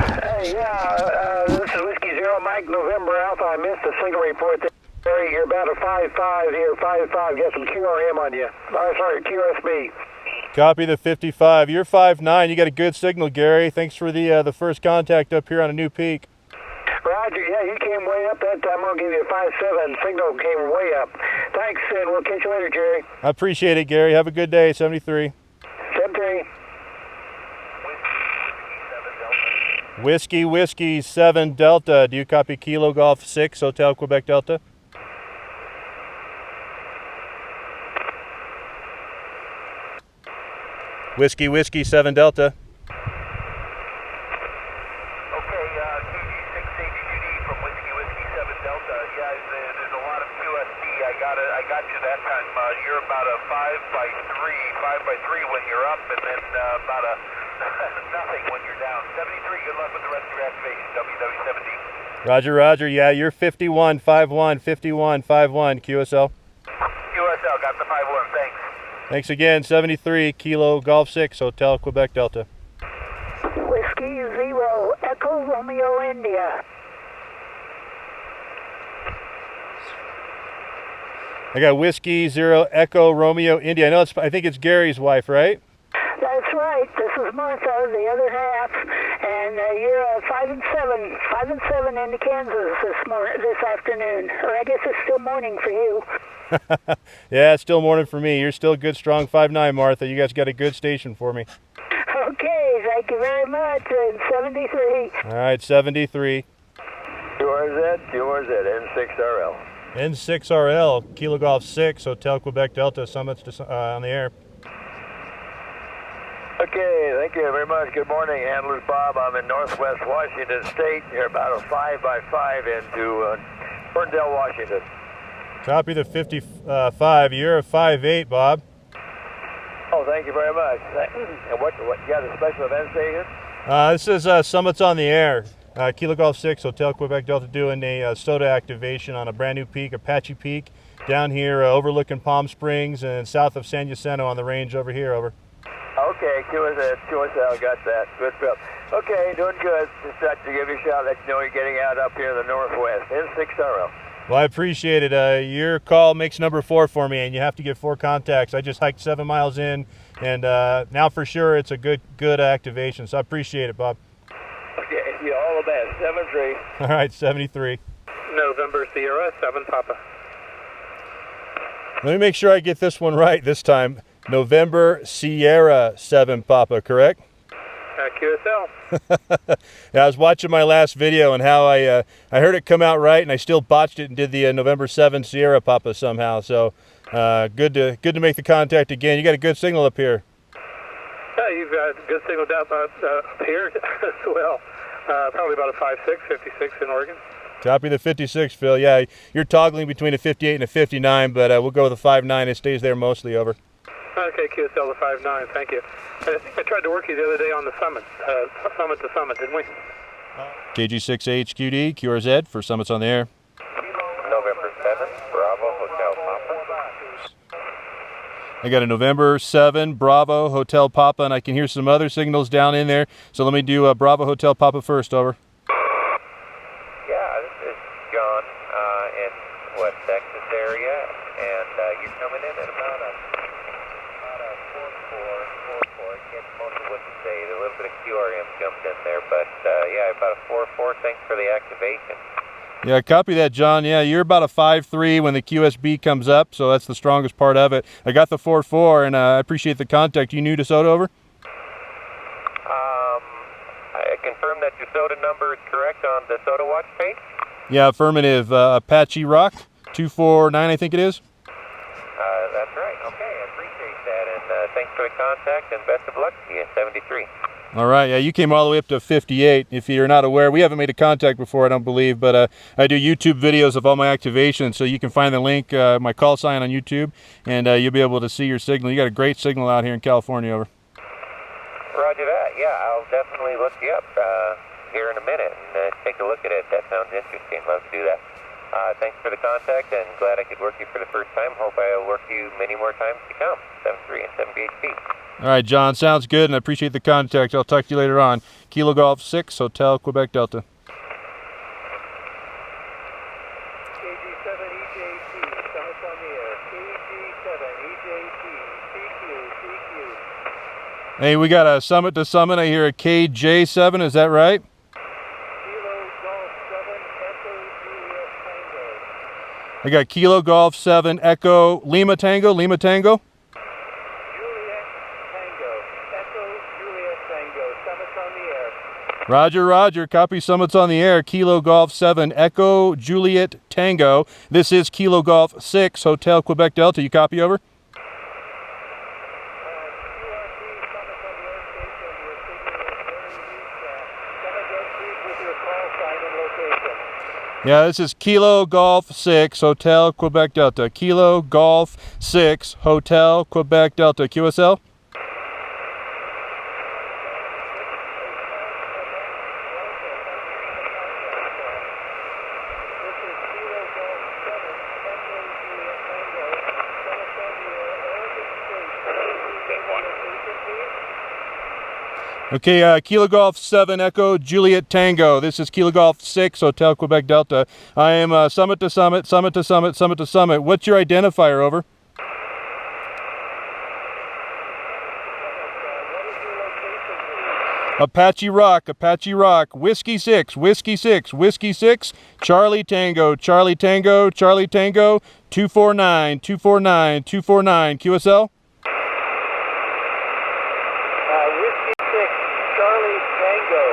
Hey, this is Whiskey Zero Mike November Alpha. I missed the signal report there. You're about a 5-5 here, 5-5. Got some QRM on you. Sorry, QSB. Copy the 55. You're 5'9". You got a good signal, Gary. Thanks for the first contact up here on a new peak. Roger, yeah, you came way up that time. I'll give you a 5-7. Signal came way up. Thanks, and we'll catch you later, Jerry. I appreciate it, Gary. Have a good day, 73. 73. Whiskey 7 Delta. Do you copy Kilo Golf 6 Hotel Quebec Delta? Whiskey 7 Delta. Okay, KG6HQD from Whiskey 7 Delta. Yeah, there's a lot of QSD. I got you that time. You're about a 5x3 when you're up, and then about a nothing when you're down. 73. Good luck with the rest of your activation. WW70. Roger. Yeah, you're 51-51, 51-51 QSL. QSL got the 5-1. Thanks. Thanks again. 73 Kilo Golf 6 Hotel Quebec Delta. Whiskey 0 Echo Romeo India. I got Whiskey 0 Echo Romeo India. I think it's Gary's wife, right? That's right. This is Martha, the other half, and you're 5-7 into Kansas this afternoon, or I guess it's still morning for you. Yeah, it's still morning for me. You're still good, strong 5'9", Martha. You guys got a good station for me. Okay, thank you very much. And 73. All right, 73. QRZ, N6RL. N6RL, Kilo Golf 6, Hotel Quebec Delta, Summits on the air. Okay, thank you very much. Good morning, Handlers Bob. I'm in Northwest Washington State. You're about a 5x5 into Ferndale, Washington. Copy the 55. You're a 5'8", Bob. Oh, thank you very much. And what you got a special event station? This is Summits on the air. Kilo Golf 6, Hotel Quebec Delta, doing a SOTA activation on a brand new peak, Apache Peak, down here overlooking Palm Springs and south of San Jacinto on the range over here, over. Okay, QSL, got that. Good stuff. Okay, doing good. Just thought to give you a shout, let you know you're getting out up here in the Northwest. N6RL. Well, I appreciate it. Your call makes number 4 for me, and you have to get 4 contacts. I just hiked 7 miles in, and now for sure it's a good activation, so I appreciate it, Bob. Okay, yeah, all the best. 73. All right, 73. November Sierra 7 Papa. Let me make sure I get this one right this time. November Sierra 7 Papa, correct? QSL. Yeah, I was watching my last video and how I heard it come out right, and I still botched it and did the November 7 Sierra Papa somehow. So good to make the contact again. You got a good signal up here. Yeah, you've got a good signal down up here as well. Probably about a 5.6, 56 in Oregon. Copy the 56, Phil. Yeah, you're toggling between a 58 and a 59, but we'll go with a 5.9. It stays there mostly, over. Okay, QSL to 5.9, thank you. I think I tried to work you the other day on the summit, summit to summit, didn't we? KG6HQD, QRZ for Summits on the air. November 7, Bravo, Hotel Papa. I got a November 7 Bravo Hotel Papa, and I can hear some other signals down in there. So let me do Bravo Hotel Papa first, over. Yeah, this is John in West Texas area, and you're coming in at about a 4-4. I can't most of what you say. A little bit of QRM jumped in there, but yeah, about a 4-4. Thanks for the activation. Yeah, copy that, John. Yeah, you're about a 5.3 when the QSB comes up, so that's the strongest part of it. I got the 4.4, and I appreciate the contact. You new to SOTA, over? I confirm that your SOTA number is correct on the SOTA watch page? Yeah, affirmative. Apache Rock, 249, I think it is. That's right. Okay, I appreciate that, and thanks for the contact, and best of luck to you, 73. All right, yeah, you came all the way up to 58. If you're not aware, we haven't made a contact before, I don't believe, but I do YouTube videos of all my activations, so you can find the link, my call sign on YouTube, and you'll be able to see your signal. You got a great signal out here in California, over. Roger that. Yeah, I'll definitely look you up here in a minute and take a look at it. That sounds interesting. Love to do that. Thanks for the contact, and glad I could work you for the first time. Hope I'll work you many more times to come. 7-3 and 7 BHP. All right, John, sounds good, and I appreciate the contact. I'll talk to you later on. Kilo Golf 6, Hotel, Quebec Delta. KG7 EJT, Summit on the air. KG7 EJT, CQ. Hey, we got a Summit to Summit. I hear a KJ7, is that right? Kilo Golf 7, Echo Juliet Tango. I got Kilo Golf 7, Echo Lima Tango, Lima Tango. Juliet Tango, Echo Juliet Tango, Summit on the air. Roger, roger. Copy, Summits on the air. Kilo Golf 7, Echo Juliet Tango. This is Kilo Golf 6, Hotel, Quebec Delta. You copy, over? Yeah, this is Kilo Golf 6, Hotel, Quebec Delta. Kilo Golf 6, Hotel, Quebec Delta. QSL? Okay, Kilo Golf 7, Echo Juliet Tango. This is Kilo Golf 6, Hotel, Quebec Delta. I am Summit to Summit, Summit to Summit, Summit to Summit. What's your identifier, over? Apache Rock, Apache Rock. Whiskey 6, Whiskey 6, Whiskey 6. Charlie Tango, Charlie Tango, Charlie Tango. 249, 249, 249. QSL? Charlie Tango.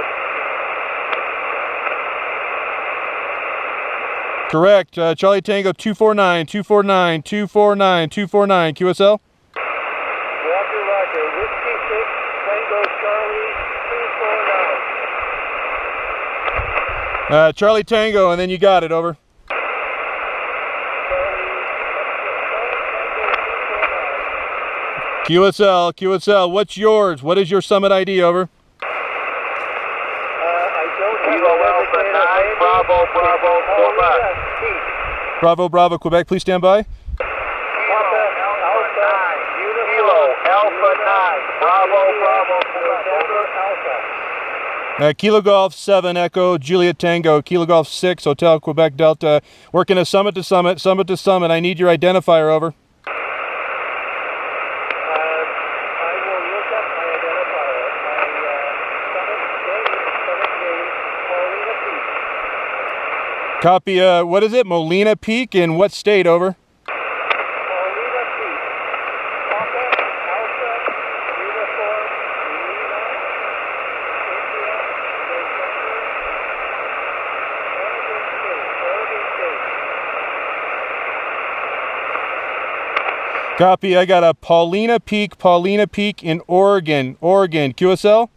Correct. Charlie Tango 249, 249, 249, 249. QSL? Roger, roger. Whiskey 6, Tango Charlie 249. Charlie Tango, and then you got it, over. QSL, QSL, what's yours? What is your Summit ID, over? Kilo Alpha 9, Bravo, Bravo, Quebec. Bravo, Bravo, Quebec, please stand by. Kilo Alpha 9, Bravo, Bravo, Quebec. Kilo Golf 7, Echo Juliet Tango. Kilo Golf 6, Hotel, Quebec Delta. Working a Summit to Summit, Summit to Summit. I need your identifier, over. Copy, what is it? Molina Peak in what state, over? Molina Peak. Papa, Alpha, Uniform, Lima, India, November, Oregon State. Copy, I got a Paulina Peak in Oregon, Oregon. QSL?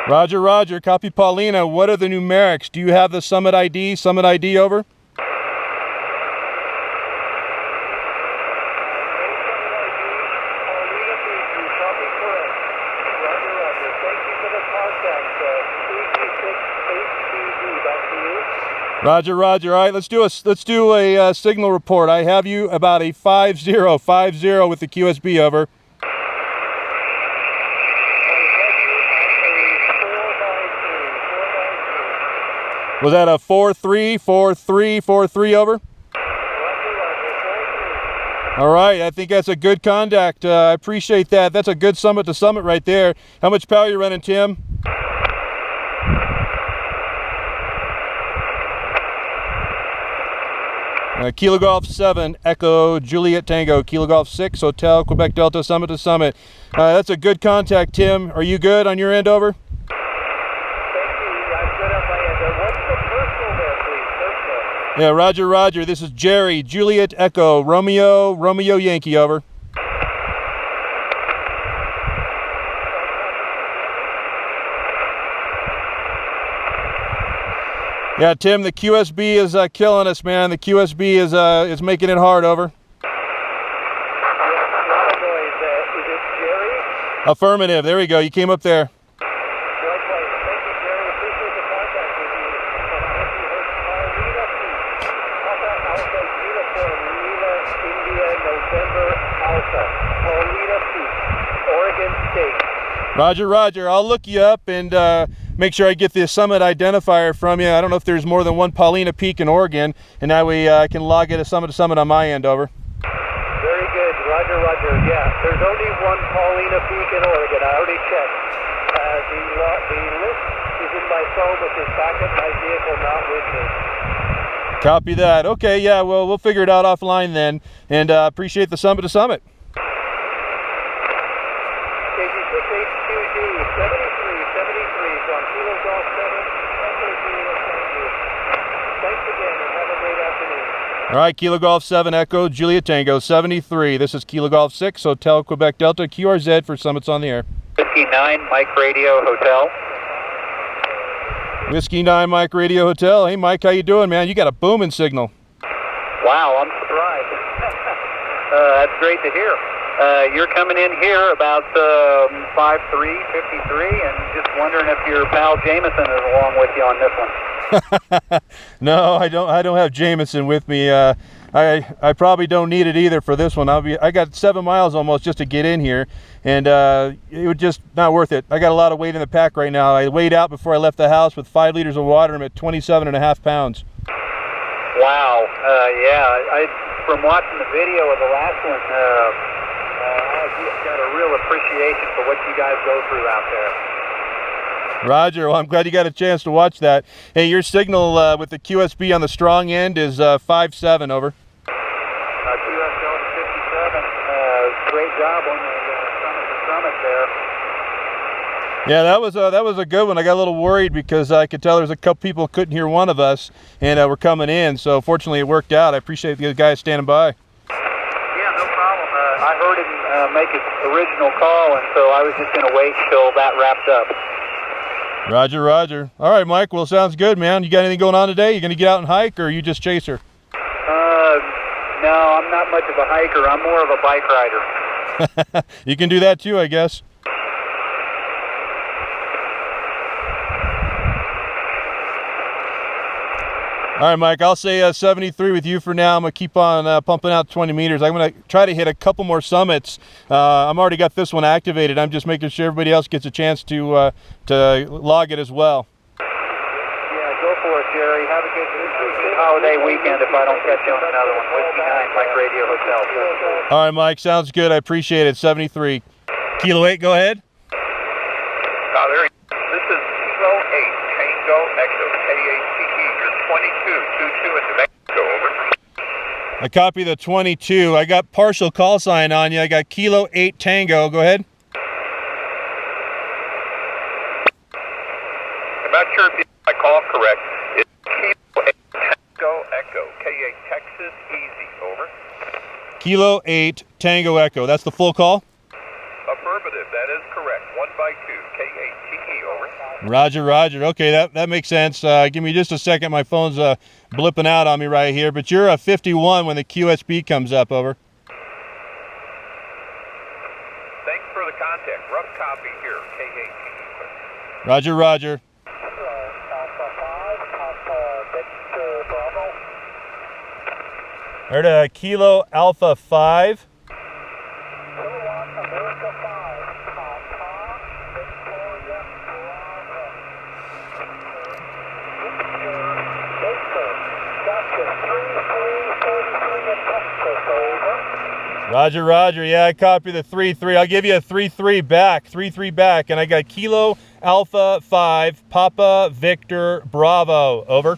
Roger, roger. Copy, Paulina. What are the numerics? Do you have the Summit ID? Summit ID, over? Roger, roger. All right, let's do a signal report. I have you about a 5050 with the QSB, over. Was that a 434343, over? All right, I think that's a good contact. I appreciate that. That's a good Summit to Summit right there. How much power you running, Tim? Kilo Golf 7, Echo Juliet Tango. Kilo Golf 6, Hotel, Quebec Delta, Summit to Summit. That's a good contact, Tim. Are you good on your end, over? Yeah, roger, roger. This is Jerry, Juliet Echo, Romeo, Romeo Yankee, over. Yeah, Tim, the QSB is killing us, man. The QSB is making it hard, over. Yeah, a lot of noise. Is it Jerry? Affirmative. There we go. You came up there. Likewise. Thank you, Jerry. Appreciate the contact with you. Paulina Peak. Papa Alpha Uniform, Lima, India, November Alpha. Paulina Peak, Oregon State. Roger, roger. I'll look you up and make sure I get the summit identifier from you. I don't know if there's more than one Paulina Peak in Oregon, and that way I can log it to summit on my end, over. Very good. Roger, roger. Yeah, there's only one Paulina Peak in Oregon. I already checked. The list is in my phone, but there's back at my vehicle, not with me. Copy that. Okay, yeah, well, we'll figure it out offline then, and appreciate the summit to summit. KG6HQD 73 from Kilo Golf 7. Thanks again, and have a great afternoon. All right, Kilo Golf 7 Echo, Juliet Tango 73. This is Kilo Golf 6, Hotel Quebec Delta, QRZ for Summits on the Air. Whiskey 9, Mike Radio, Hotel. Whiskey 9, Mike Radio Hotel. Hey, Mike, how you doing, man? You got a booming signal. Wow, I'm surprised. That's great to hear. You're coming in here about 53, and just wondering if your pal Jameson is along with you on this one. No, I don't have Jameson with me. I probably don't need it either for this one. I got 7 miles almost just to get in here, and it would just not worth it. I got a lot of weight in the pack right now. I weighed out before I left the house with 5 liters of water. I'm at 27.5 pounds. Wow. Yeah. From watching the video of the last one, I've got a real appreciation for what you guys go through out there. Roger. Well, I'm glad you got a chance to watch that. Hey, your signal with the QSB on the strong end is 5.7, over. QS going to 57. Great job on the summit there. Yeah, that was a good one. I got a little worried because I could tell there was a couple people who couldn't hear one of us, and we're coming in. So fortunately, it worked out. I appreciate the guys standing by. Yeah, no problem. I heard him make his original call, and so I was just going to wait till that wrapped up. Roger, roger. All right, Mike. Well, sounds good, man. You got anything going on today? You going to get out and hike, or are you just chaser? No, I'm not much of a hiker. I'm more of a bike rider. You can do that too, I guess. All right, Mike, I'll say 73 with you for now. I'm going to keep on pumping out 20 meters. I'm going to try to hit a couple more summits. I've already got this one activated. I'm just making sure everybody else gets a chance to log it as well. Yeah, go for it, Jerry. Have a good holiday weekend if I don't catch you on another one. Whiskey 9, Mike Radio Hotel. All right, Mike, sounds good. I appreciate it. 73. Kilo 8, go ahead. There he is. This is Kilo 8, Tango Echo, KATE. You're 22 in New Mexico, over. I copy the 22. I got partial call sign on you. I got Kilo 8 Tango. Go ahead. I'm not sure if I call correct. It's Kilo 8, Tango Echo, KA Texas Easy, over. Kilo 8 Tango Echo. That's the full call? Affirmative, that is correct. 1x2, KATE, over. Roger, roger. Okay, that makes sense. Give me just a second. My phone's blipping out on me right here, but you're a 51 when the QSB comes up, over. Thanks for the contact. Rough copy here, KATE. Roger, roger. Heard a Kilo Alpha 5. Roger, roger. Yeah, I copy the 3-3. I'll give you a 3-3 back. 3-3 back. And I got Kilo Alpha 5, Papa Victor Bravo. Over.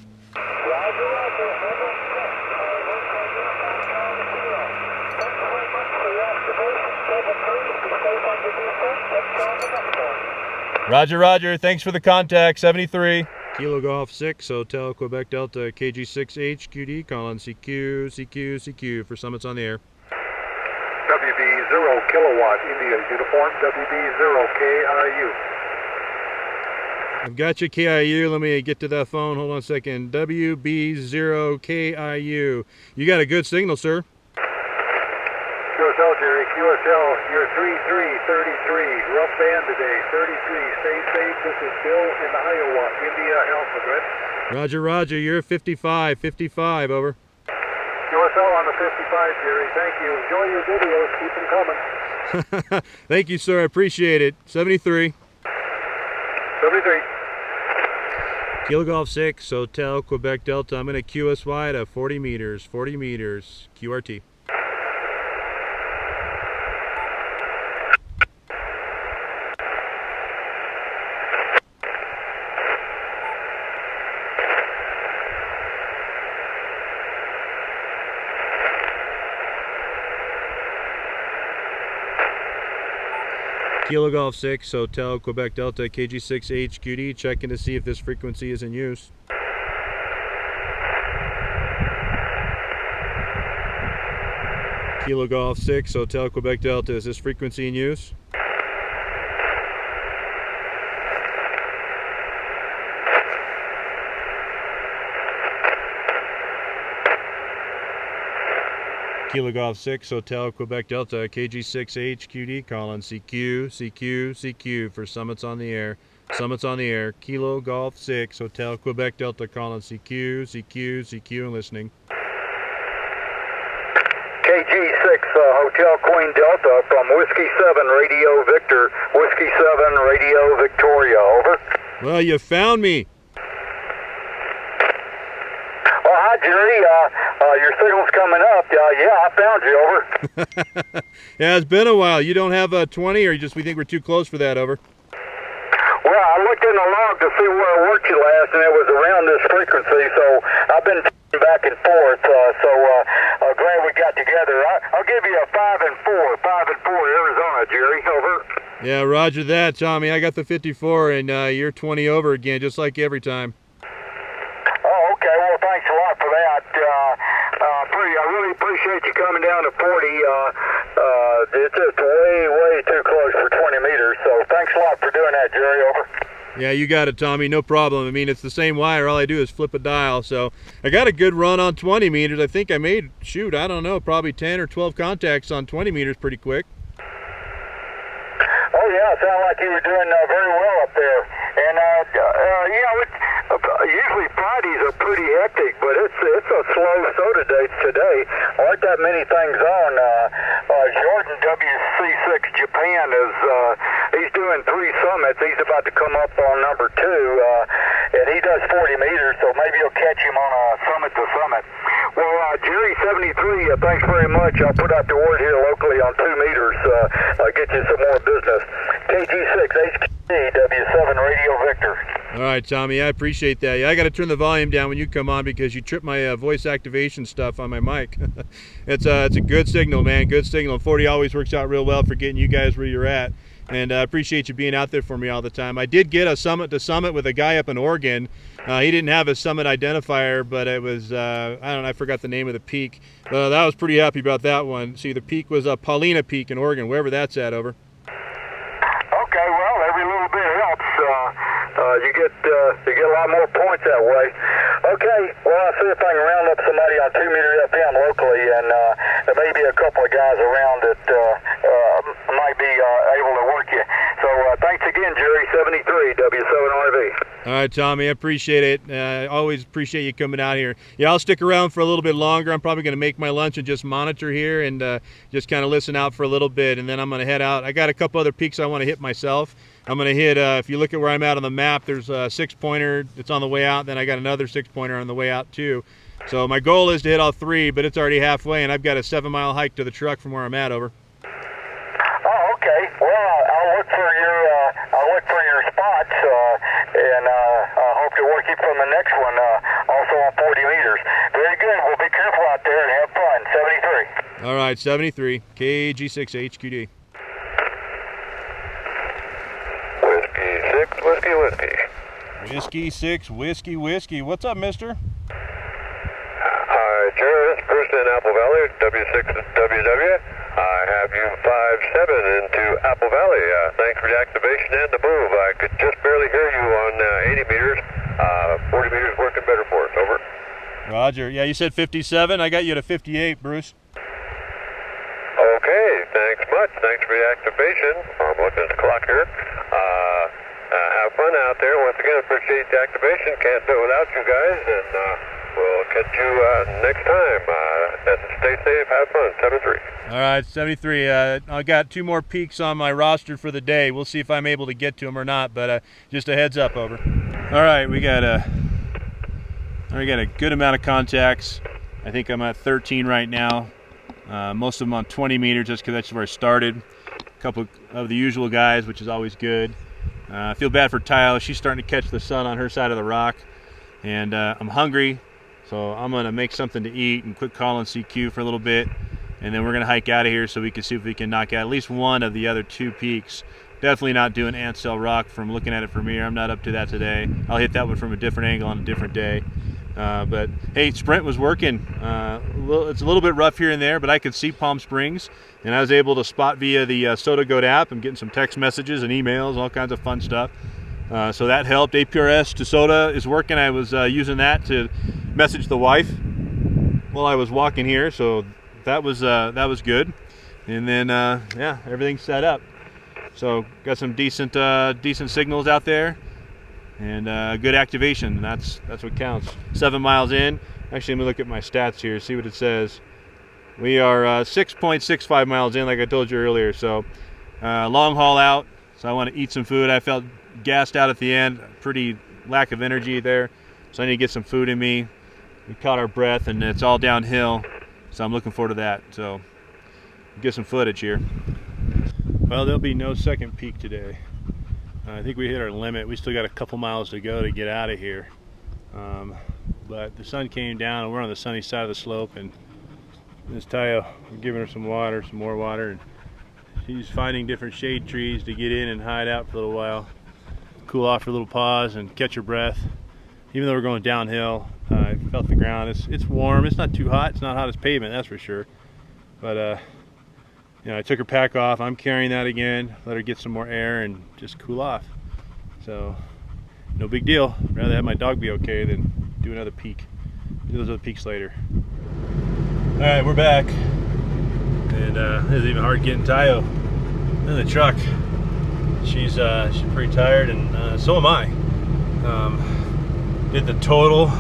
Roger, roger. Thanks for the contact. 73. Kilo Golf 6, Hotel Quebec Delta, KG6HQD, calling CQ for Summits on the Air. WB 0 kilowatt India uniform, WB 0 KIU. I've got you, KIU. Let me get to that phone. Hold on a second. WB0KIU. You got a good signal, sir. QSL, Jerry. QSL, you're 3333. Rough band today. 33. Stay safe. This is Bill in the Iowa. India Alpha. Good. Roger, roger. You're 55. 55, over. QSL on the 55, Jerry. Thank you. Enjoy your videos. Keep them coming. Thank you, sir. I appreciate it. 73. 73. Kilo Golf 6, Hotel, Quebec Delta. I'm going to QSY to 40 meters. 40 meters. QRT. Kilo Golf 6, Hotel, Quebec Delta, KG6HQD, checking to see if this frequency is in use. Kilo Golf 6, Hotel, Quebec Delta, is this frequency in use? Kilo Golf 6, Hotel, Quebec Delta, KG6HQD, calling CQ, CQ, CQ for summits on the air. Summits on the air. Kilo Golf 6, Hotel, Quebec Delta, calling CQ, CQ, CQ, and listening. KG6, Hotel Queen Delta from Whiskey 7, Radio Victor. Whiskey 7, Radio Victoria, over. Well, you found me. Oh, hi, Jerry. Your signal's coming up. Yeah, I found you, over. Yeah, it's been a while. You don't have a 20, or we think we're too close for that, over? Well, I looked in the log to see where I worked you last, and it was around this frequency, so I've been back and forth, glad we got together. I'll give you a 5 and 4. 5 and 4, Arizona, Jerry, over. Yeah, roger that, Tommy. I got the 54, and you're 20 over again, just like every time. Oh, okay. Well, thanks a lot for that. I really appreciate you coming down to 40. It's just way too close for 20 meters, so thanks a lot for doing that, Jerry, over. Yeah, you got it, Tommy. No problem. I mean, it's the same wire. All I do is flip a dial. So I got a good run on 20 meters. I think I made, I don't know, probably 10 or 12 contacts on 20 meters pretty quick. Oh, yeah. It sounded like you were doing very well up there. And, usually Fridays are pretty hectic, but it's a slow SOTA dates today. Aren't that many things on. Jordan WC6 Japan he's doing 3 summits. He's about to come up on number 2, and he does 40 meters, so maybe you'll catch him on a summit to summit. Well, Jerry 73, thanks very much. I'll put out the word here locally on 2 meters. I'll get you some more business. KG6 HQD W7 Radio Victor. All right, Tommy, I appreciate that. Yeah, I got to turn the volume down when you come on because you trip my voice activation stuff on my mic. It's a good signal, man. Good signal. 40 always works out real well for getting you guys where you're at. And I appreciate you being out there for me all the time. I did get a summit to summit with a guy up in Oregon. He didn't have a summit identifier, but it was, I don't know, I forgot the name of the peak. That was pretty happy about that one. See, the peak was Paulina Peak in Oregon, wherever that's at, over. Okay, well, every little bit helps. You get a lot more points that way. Okay, well, I'll see if I can round up somebody on 2 meter FM locally, and there may be a couple of guys around that might be able to work you. So thanks again, Jerry, 73, W7RV. All right, Tommy, I appreciate it. I always appreciate you coming out here. Yeah, I'll stick around for a little bit longer. I'm probably going to make my lunch and just monitor here and just kind of listen out for a little bit, and then I'm going to head out. I got a couple other peaks I want to hit myself. I'm going to hit, if you look at where I'm at on the map, there's a 6-pointer that's on the way out. Then I got another 6-pointer on the way out too. So my goal is to hit all 3, but it's already halfway, and I've got a 7-mile hike to the truck from where I'm at, over. Oh, okay. Well, I'll look for your spots, and I hope to work you from the next one, also on 40 meters. Very good. Well, be careful out there and have fun. 73. All right, 73. KG6HQD. Whiskey 6, whiskey. Whiskey 6, whiskey. What's up, mister? Jerry, this is Bruce in Apple Valley, W6WW. I have you 5-7 into Apple Valley. Thanks for the activation and the move. I could just barely hear you on 80 meters. 40 meters working better for us. Over. Roger. Yeah, you said 57. I got you to 58, Bruce. Okay, thanks much. Thanks for the activation. I'm looking at the clock here. Have fun out there. Once again, appreciate the activation. Can't do it without you guys, and we'll catch you next time. Stay safe. Have fun. 73. All right, 73. I got 2 more peaks on my roster for the day. We'll see if I'm able to get to them or not, but just a heads up. Over. All right, we got a good amount of contacts. I think I'm at 13 right now. Most of them on 20 meters, just because that's where I started. A couple of the usual guys, which is always good. I feel bad for Tahyo. She's starting to catch the sun on her side of the rock, and I'm hungry, so I'm gonna make something to eat and quit calling CQ for a little bit, and then we're gonna hike out of here so we can see if we can knock out at least one of the other 2 peaks. Definitely not doing Ansel Rock from looking at it from here. I'm not up to that today. I'll hit that one from a different angle on a different day. But hey, Sprint was working. It's a little bit rough here and there, but I could see Palm Springs, and I was able to spot via the SOTA Goat app. I'm getting some text messages and emails, all kinds of fun stuff. So that helped. APRS to SOTA is working. I was using that to message the wife while I was walking here, so that was good. And then yeah, everything's set up. So got some decent signals out there. And good activation. That's what counts. 7 miles in. Actually, let me look at my stats here, see what it says. We are 6.65 miles in, like I told you earlier. So long haul out. So I want to eat some food. I felt gassed out at the end. Pretty lack of energy there. So I need to get some food in me. We caught our breath, and it's all downhill. So I'm looking forward to that. So get some footage here. Well, there'll be no second peak today. I think we hit our limit. We still got a couple miles to go to get out of here. But the sun came down, and we're on the sunny side of the slope, and this Tahyo, we're giving her some water, some more water, and she's finding different shade trees to get in and hide out for a little while. Cool off for a little pause and catch her breath. Even though we're going downhill, I felt the ground. It's warm. It's not too hot. It's not hot as pavement, that's for sure. But you know, I took her pack off. I'm carrying that again. Let her get some more air and just cool off. So, no big deal. I'd rather have my dog be okay than do another peak. Do those other peaks later. All right, we're back. And it's even hard getting Tahyo in the truck. She's pretty tired, and so am I. Did the total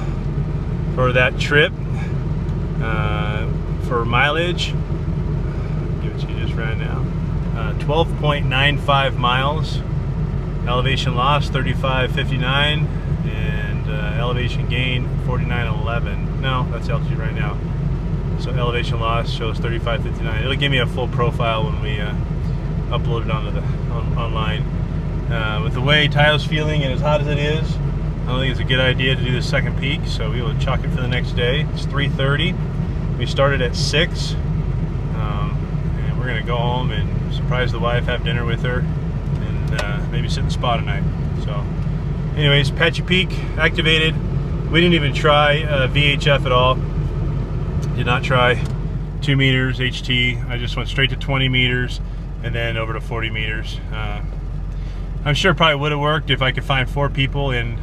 for that trip for mileage. Right now 12.95 miles, elevation loss 35.59, and elevation gain 49.11. No, that's altitude right now, so elevation loss shows 35.59. It'll give me a full profile when we upload it onto the online. With the way Tahyo's feeling and as hot as it is, I don't think it's a good idea to do the second peak, so we will chalk it for the next day. It's 3:30. We started at 6. We're gonna go home and surprise the wife, have dinner with her, and maybe sit in the spa tonight. So anyways, Apache Peak activated. We didn't even try VHF at all. Did not try 2 meters HT. I just went straight to 20 meters and then over to 40 meters. I'm sure it probably would have worked if I could find 4 people in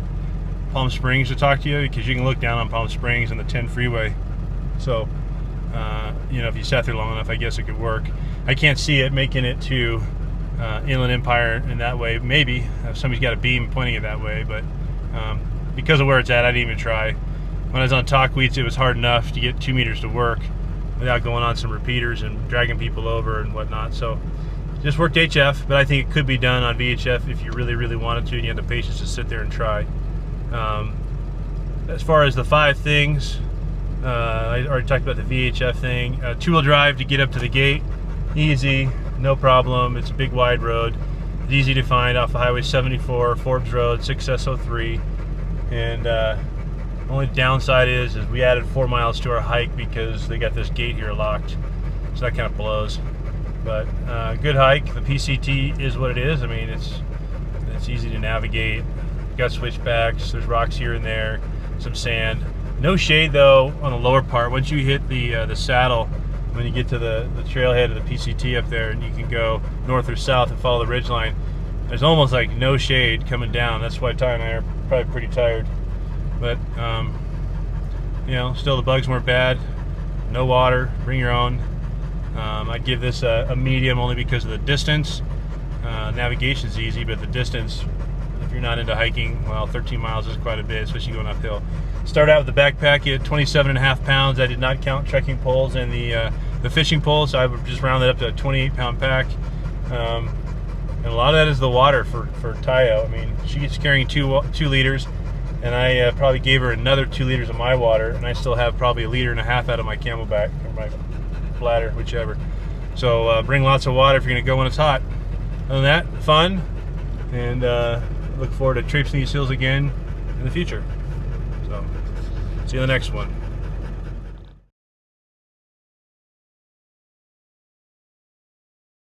Palm Springs to talk to you, because you can look down on Palm Springs and the 10 freeway. So you know, if you sat there long enough, I guess it could work. I can't see it making it to Inland Empire in that way. Maybe if somebody's got a beam pointing it that way, but because of where it's at, I didn't even try. When I was on Talkweeds, it was hard enough to get 2 meters to work without going on some repeaters and dragging people over and whatnot. So just worked HF, but I think it could be done on VHF if you really, really wanted to, and you had the patience to sit there and try. As far as the 5 things, I already talked about the VHF thing. 2-wheel drive to get up to the gate, easy, no problem. It's a big wide road. It's easy to find off of Highway 74, Forbes Road, 6S03. And only downside is we added 4 miles to our hike because they got this gate here locked. So that kind of blows. But good hike. The PCT is what it is. I mean, it's easy to navigate. Got switchbacks. There's rocks here and there, some sand. No shade though on the lower part. Once you hit the saddle, when you get to the trailhead of the PCT up there, and you can go north or south and follow the ridge line. There's almost like no shade coming down. That's why Ty and I are probably pretty tired. But you know, still the bugs weren't bad. No water. Bring your own. I'd give this a medium only because of the distance. Navigation's easy, but the distance, if you're not into hiking, well, 13 miles is quite a bit, especially going uphill. Start out with the backpack at 27.5 pounds. I did not count trekking poles and the fishing poles, so I would just round it up to a 28-pound pack. And a lot of that is the water for Tahyo. I mean, she's carrying 2 liters, and I probably gave her another 2 liters of my water, and I still have probably 1.5 liters out of my Camelback, or my bladder, whichever. So bring lots of water if you're going to go when it's hot. Other than that, fun, and look forward to traipsing these hills again in the future. So, see you in the next one.